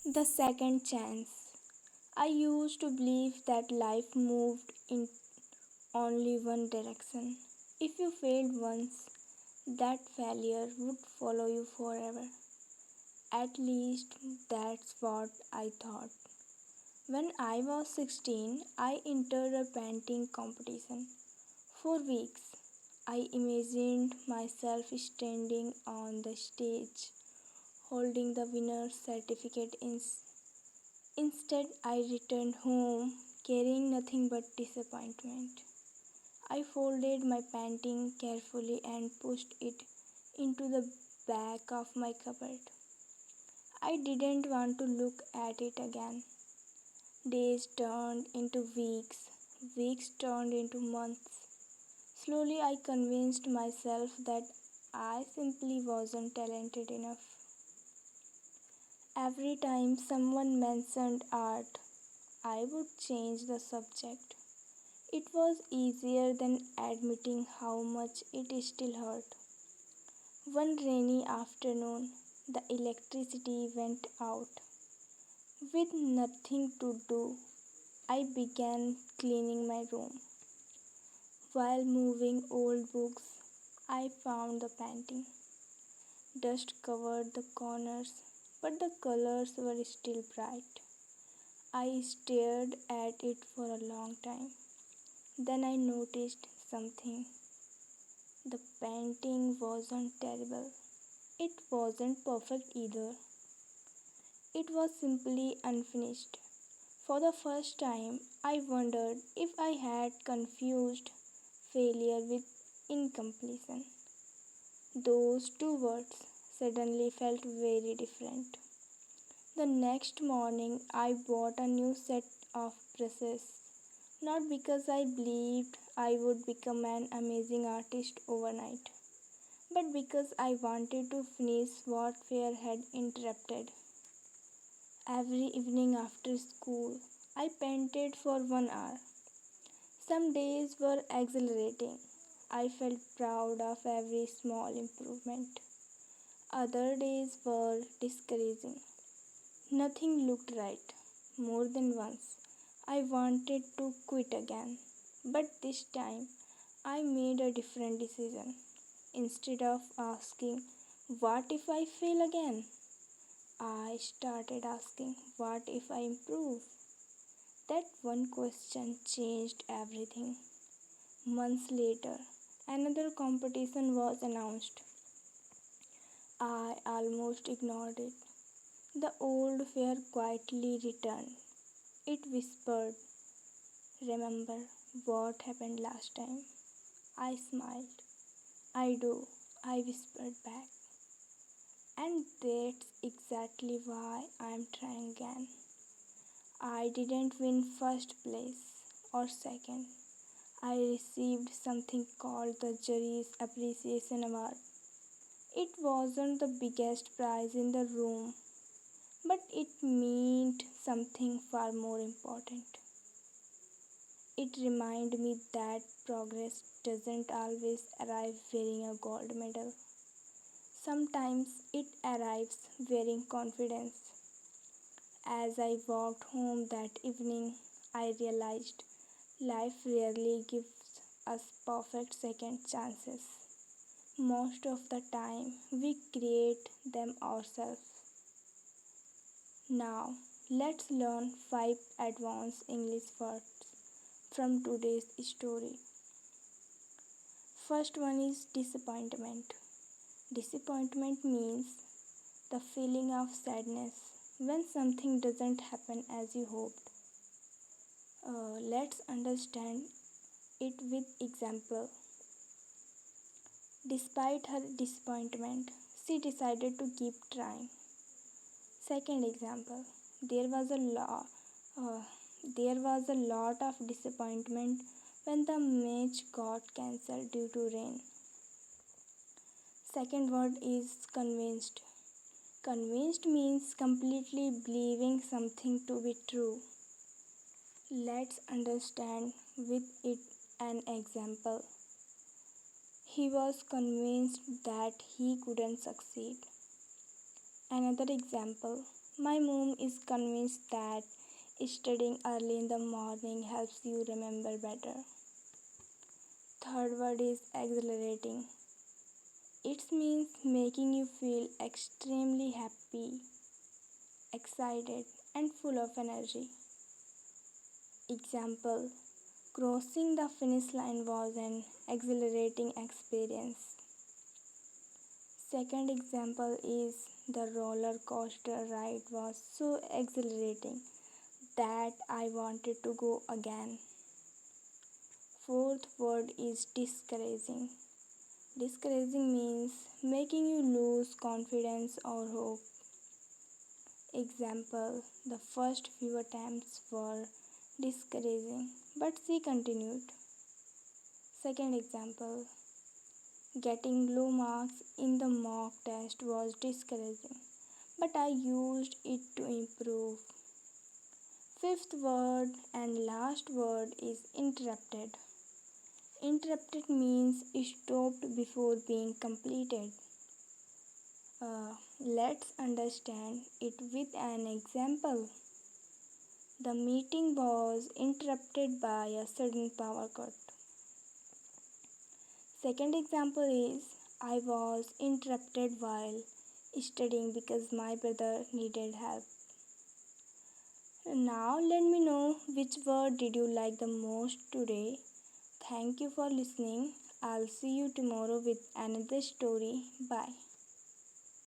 The second chance. I used to believe that life moved in only one direction. If you failed once, that failure would follow you forever. At least that's what I thought. When I was 16, I entered a painting competition. For weeks, I imagined myself standing on the stage, holding the winner's certificate. Instead, I returned home carrying nothing but disappointment. I folded my painting carefully and pushed it into the back of my cupboard. I didn't want to look at it again. Days turned into weeks, weeks turned into months. Slowly, I convinced myself that I simply wasn't talented enough. Every time someone mentioned art, I would change the subject. It was easier than admitting how much it still hurt. One rainy afternoon, the electricity went out. With nothing to do, I began cleaning my room. While moving old books, I found the painting. Dust covered the corners, but the colors were still bright. I stared at it for a long time. Then I noticed something. The painting wasn't terrible. It wasn't perfect either. It was simply unfinished. For the first time, I wondered if I had confused failure with incompletion. Those two words suddenly felt very different. The next morning, I bought a new set of brushes, not because I believed I would become an amazing artist overnight, but because I wanted to finish what fear had interrupted. Every evening after school, I painted for 1 hour. Some days were exhilarating. I felt proud of every small improvement. Other days were discouraging. Nothing looked right. More than once, I wanted to quit again. But this time, I made a different decision. Instead of asking, "What if I fail again?" I started asking, "What if I improve?" That one question changed everything. Months later, another competition was announced. I almost ignored it. The old fear quietly returned. It whispered, "Remember what happened last time?" I smiled. "I do," I whispered back. And that's exactly why I'm trying again. I didn't win first place or second. I received something called the Jury's Appreciation Award. It wasn't the biggest prize in the room, but it meant something far more important. It reminded me that progress doesn't always arrive wearing a gold medal. Sometimes it arrives wearing confidence. As I walked home that evening, I realized life rarely gives us perfect second chances. Most of the time, we create them ourselves. Now, let's learn 5 advanced English words from today's story. First one is disappointment. Disappointment means the feeling of sadness when something doesn't happen as you hoped. Let's understand it with example. Despite her disappointment, she decided to keep trying. Second example, there was a law. Uh, there was a lot of disappointment when the match got cancelled due to rain. Second word is convinced. Convinced means completely believing something to be true. Let's understand with it an example. He was convinced that he couldn't succeed. Another example. My mom is convinced that studying early in the morning helps you remember better. Third word is exhilarating. It means making you feel extremely happy, excited, and full of energy. Example: crossing the finish line was an exhilarating experience. Second example is the roller coaster ride was so exhilarating that I wanted to go again. Fourth word is discouraging. Discouraging means making you lose confidence or hope. Example: the first few attempts were discouraging, but she continued. Second example: getting low marks in the mock test was discouraging, but I used it to improve. Fifth word and last word is interrupted. Interrupted means stopped before being completed. Let's understand it with an example. The meeting was interrupted by a sudden power cut. Second example is I was interrupted while studying because my brother needed help. Now let me know which word did you like the most today. Thank you for listening. I'll see you tomorrow with another story. Bye.